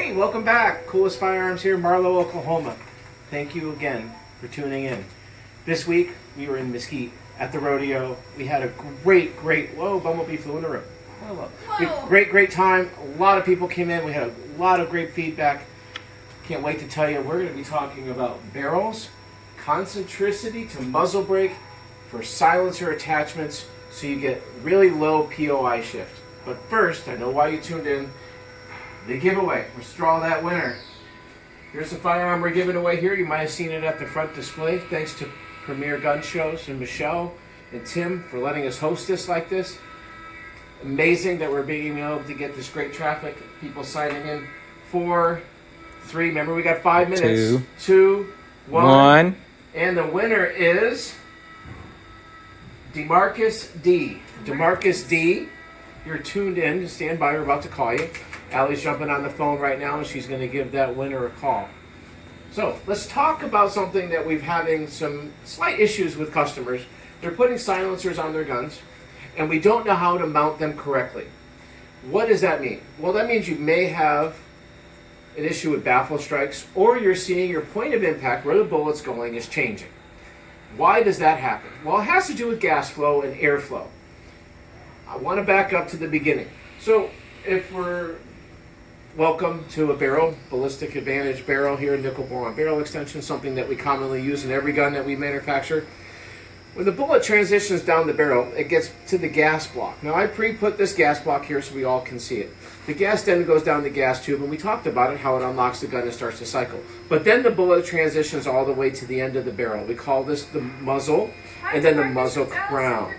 Hey, welcome back. Coolest Firearms here, Marlow, Oklahoma. Thank you again for tuning in. This week, we were in Mesquite at the rodeo. We had a great, whoa, bumblebee flew in the room. Whoa. Great time. A lot of people came in. We had a lot of great feedback. Can't wait to tell you, we're going to be talking about barrels, concentricity to muzzle brake for silencer attachments so you get really low POI shift. But first, I know why you tuned in. The giveaway. Let's draw that winner. Here's the firearm we're giving away here. You might have seen it at the front display. Thanks to Premier Gun Shows and Michelle and Tim for letting us host this like this. Amazing that we're being able to get this great traffic. People signing in. 4, 3. Remember, we got 5 minutes. 2, 1. And the winner is DeMarcus D. DeMarcus D. You're tuned in. Stand by. We're about to call you. Allie's jumping on the phone right now, and she's going to give that winner a call. So let's talk about something that we've having some slight issues with customers. They're putting silencers on their guns, and we don't know how to mount them correctly. What does that mean? Well, that means you may have an issue with baffle strikes, or you're seeing your point of impact where the bullet's going is changing. Why does that happen? Well, it has to do with gas flow and airflow. I want to back up to the beginning. So if we're welcome to a barrel, ballistic advantage barrel here, nickel boron barrel extension, something that we commonly use in every gun that we manufacture. When the bullet transitions down the barrel, it gets to the gas block. Now I pre-put this gas block here so we all can see it. The gas then goes down the gas tube, and we talked about it, how it unlocks the gun and starts to cycle. But then the bullet transitions all the way to the end of the barrel. We call this the muzzle, and then the muzzle crown.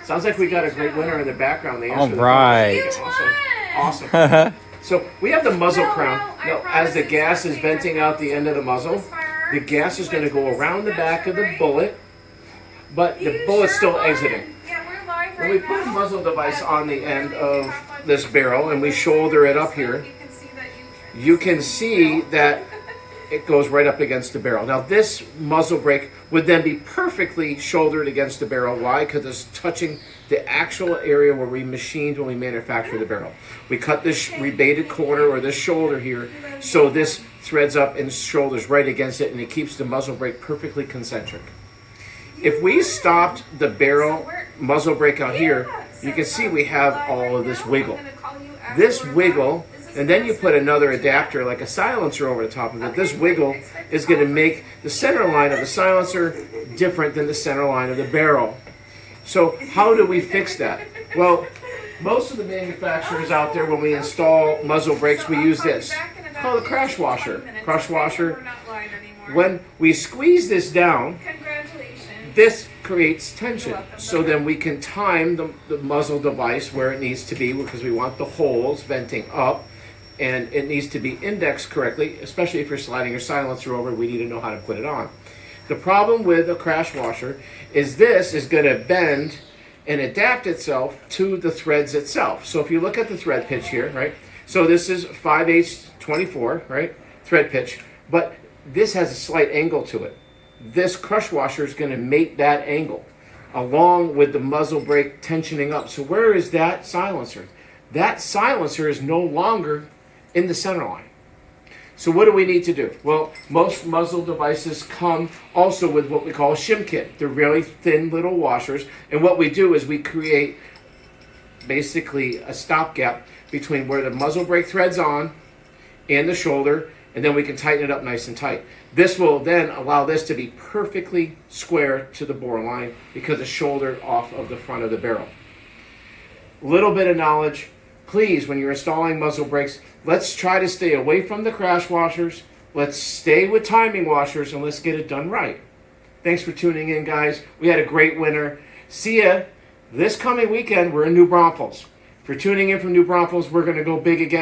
Sounds like we got a great winner in the background. They all right. Awesome. So we have the muzzle crown. Now, as the gas is venting out the end of the muzzle, the gas is going to go around the back of the bullet, but the bullet's still exiting. When we put a muzzle device on the end of this barrel and we shoulder it up here, you can see that it goes right up against the barrel. Now this muzzle brake would then be perfectly shouldered against the barrel. Why? Because it's touching the actual area where we machined when we manufacture the barrel. We cut this rebated corner or this shoulder here, so this threads up and shoulders right against it, and it keeps the muzzle brake perfectly concentric. If we stopped the barrel muzzle brake out here, you can see we have all of this wiggle. This wiggle, and then you put another adapter like a silencer over the top of it. This wiggle is going to make the center line of the silencer different than the center line of the barrel. So how do we fix that? Well, most of the manufacturers out there, when we install muzzle brakes, we use this. It's called a crash washer. Crash washer. When we squeeze this down, this creates tension. So then we can time the muzzle device where it needs to be, because we want the holes venting up. And it needs to be indexed correctly, especially if you're sliding your silencer over. We need to know how to put it on. The problem with a crash washer is this is going to bend and adapt itself to the threads itself. So if you look at the thread pitch here, right? So this is 5/8 24, right? Thread pitch, but this has a slight angle to it. This crush washer is going to mate that angle along with the muzzle brake tensioning up. So where is that silencer? That silencer is no longer in the center line. So what do we need to do? Well, most muzzle devices come also with what we call a shim kit. They're really thin little washers, and what we do is we create basically a stopgap between where the muzzle brake threads on and the shoulder, and then we can tighten it up nice and tight. This will then allow this to be perfectly square to the bore line because it's shouldered off of the front of the barrel. Little bit of knowledge. Please, when you're installing muzzle brakes, let's try to stay away from the crash washers. Let's stay with timing washers, and let's get it done right. Thanks for tuning in, guys. We had a great winner. See ya this coming weekend. We're in New Braunfels. For tuning in from New Braunfels, we're going to go big again.